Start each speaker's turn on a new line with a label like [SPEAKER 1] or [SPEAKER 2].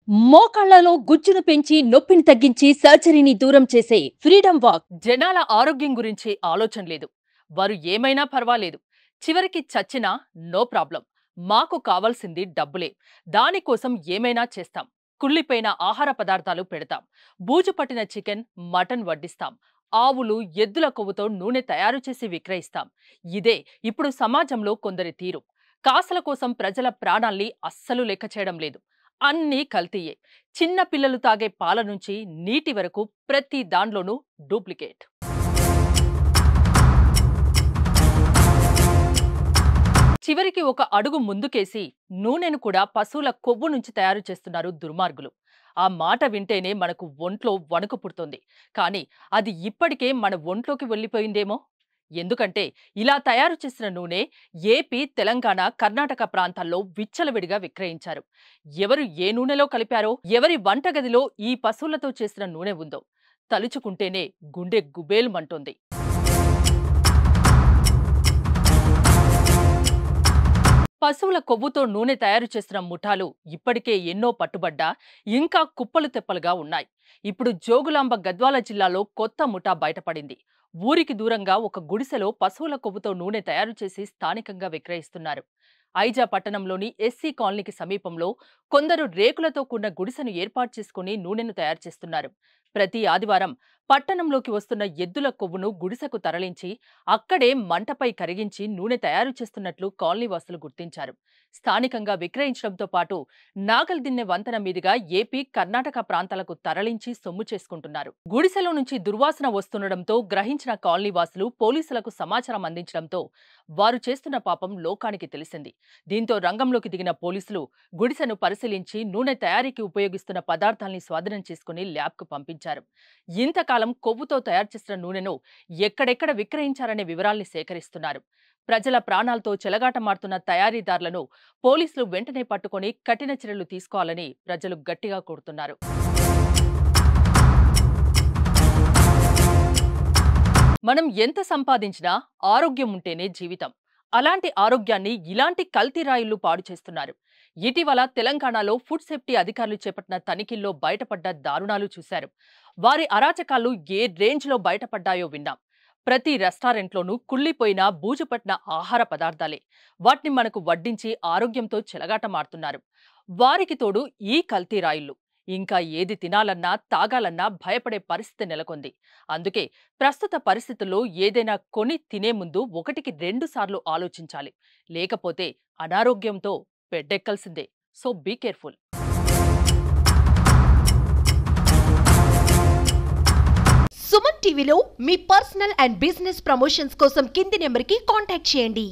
[SPEAKER 1] మోకాళ్లలో గుజ్జును పెంచి నొప్పిని తగ్గించి సర్జరీని దూరం చేసే ఫ్రీడమ్ వాక్. జనాల ఆరోగ్యం గురించి ఆలోచన లేదు. వారు ఏమైనా పర్వాలేదు, చివరికి చచ్చినా నో ప్రాబ్లం. మాకు కావాల్సింది డబ్బులే. దానికోసం ఏమైనా చేస్తాం. కుళ్ళిపోయిన ఆహార పదార్థాలు పెడతాం. బూజు పట్టిన చికెన్, మటన్ వడ్డిస్తాం. ఆవులు, ఎద్దుల కొవ్వుతో నూనె తయారు చేసి విక్రయిస్తాం. ఇదే ఇప్పుడు సమాజంలో కొందరి తీరు. కాసుల కోసం ప్రజల ప్రాణాల్ని అస్సలు లెక్క చేయడం లేదు. అన్నీ కల్తీయే. చిన్న పిల్లలు తాగే పాల నుంచి నీటి వరకు ప్రతి దాంట్లోనూ డూప్లికేట్. చివరికి ఒక అడుగు ముందుకేసి నూనెను కూడా పశువుల కొవ్వు నుంచి తయారు చేస్తున్నారు దుర్మార్గులు. ఆ మాట వింటేనే మనకు ఒంట్లో వణుకు పుడుతుంది. కానీ అది ఇప్పటికే మన ఒంట్లోకి వెళ్ళిపోయిందేమో. ఎందుకంటే ఇలా తయారు చేసిన నూనె ఏపీ, తెలంగాణ, కర్ణాటక ప్రాంతాల్లో విచ్చలవిడిగా విక్రయించారు. ఎవరు ఏ నూనెలో కలిపారో, ఎవరి వంటగదిలో ఈ పశువులతో చేసిన నూనె ఉందో తలుచుకుంటేనే గుండె గుబేల్మంటోంది. పశువుల కొవ్వుతో నూనె తయారు చేసిన ముఠాలు ఇప్పటికే ఎన్నో పట్టుబడ్డా ఇంకా కుప్పలు తెప్పలుగా ఉన్నాయి. ఇప్పుడు జోగులాంబ గద్వాల జిల్లాలో కొత్త ముఠా బయటపడింది. ఊరికి దూరంగా ఒక గుడిసెలో పశువుల కొవ్వుతో నూనె తయారు చేసి స్థానికంగా విక్రయిస్తున్నారు. ఐజా పట్టణంలోని ఎస్సీ కాలనీకి సమీపంలో కొందరు రేకులతో కూడిన గుడిసెను ఏర్పాటు చేసుకుని నూనెను తయారు చేస్తున్నారు. ప్రతి ఆదివారం పట్టణంలోకి వస్తున్న ఎద్దుల కొవ్వును గుడిసెకు తరలించి అక్కడే మంటపై కరిగించి నూనె తయారు చేస్తున్నట్లు కాలనీవాసులు గుర్తించారు. స్థానికంగా విక్రయించడంతో పాటు నాగల్దిన్నె వంతెన మీదుగా ఏపీ, కర్ణాటక ప్రాంతాలకు తరలించి సొమ్ము చేసుకుంటున్నారు. గుడిసెలో నుంచి దుర్వాసన వస్తుండటంతో గ్రహించిన కాలనీవాసులు పోలీసులకు సమాచారం అందించడంతో వారు చేస్తున్న పాపం లోకానికి తెలిసింది. దీంతో రంగంలోకి దిగిన పోలీసులు గుడిసెను పరిశీలించి నూనె తయారీకి ఉపయోగిస్తున్న పదార్థాల్ని స్వాధీనం చేసుకుని ల్యాబ్కు పంపించారు. ఇంతకాలం కొవ్వుతో తయారు చేసిన నూనెను ఎక్కడెక్కడ విక్రయించారనే వివరాల్ని సేకరిస్తున్నారు. ప్రజల ప్రాణాలతో చెలగాటమాడుతున్న తయారీదారులను పోలీసులు వెంటనే పట్టుకొని కఠిన చర్యలు తీసుకోవాలని ప్రజలు గట్టిగా కోరుతున్నారు. మనం ఎంత సంపాదించినా ఆరోగ్యం ఉంటేనే జీవితం. అలాంటి ఆరోగ్యాన్ని ఇలాంటి కల్తీ రాయుళ్లు పాడు చేస్తున్నారు. ఇటీవల తెలంగాణలో ఫుడ్ సేఫ్టీ అధికారులు చేపట్టిన తనిఖీల్లో బయటపడ్డ దారుణాలు చూశారు. వారి అరాచకాలు ఏ రేంజ్లో బయటపడ్డాయో విన్నాం. ప్రతి రెస్టారెంట్లోనూ కుళ్ళిపోయిన, బూజుపట్టిన ఆహార పదార్థాలే. వాటిని మనకు వడ్డించి ఆరోగ్యంతో చెలగాటమాడుతున్నారు. వారికి తోడు ఈ కల్తీ రాయుళ్లు. ఇంకా ఏది తినాలన్నా, తాగాలన్నా భయపడే పరిస్థితి నెలకొంది. అందుకే ప్రస్తుత పరిస్థితుల్లో ఏదైనా కొని తినే ముందు 1కి 2 సార్లు ఆలోచించాలి. లేకపోతే అనారోగ్యంతో బెడ్డెక్కాల్సిందే. So be careful.
[SPEAKER 2] సుమన్ టీవీలో మీ పర్సనల్ అండ్ బిజినెస్ ప్రమోషన్స్ కోసం కింది నెంబర్కి కాంటాక్ట్ చేయండి.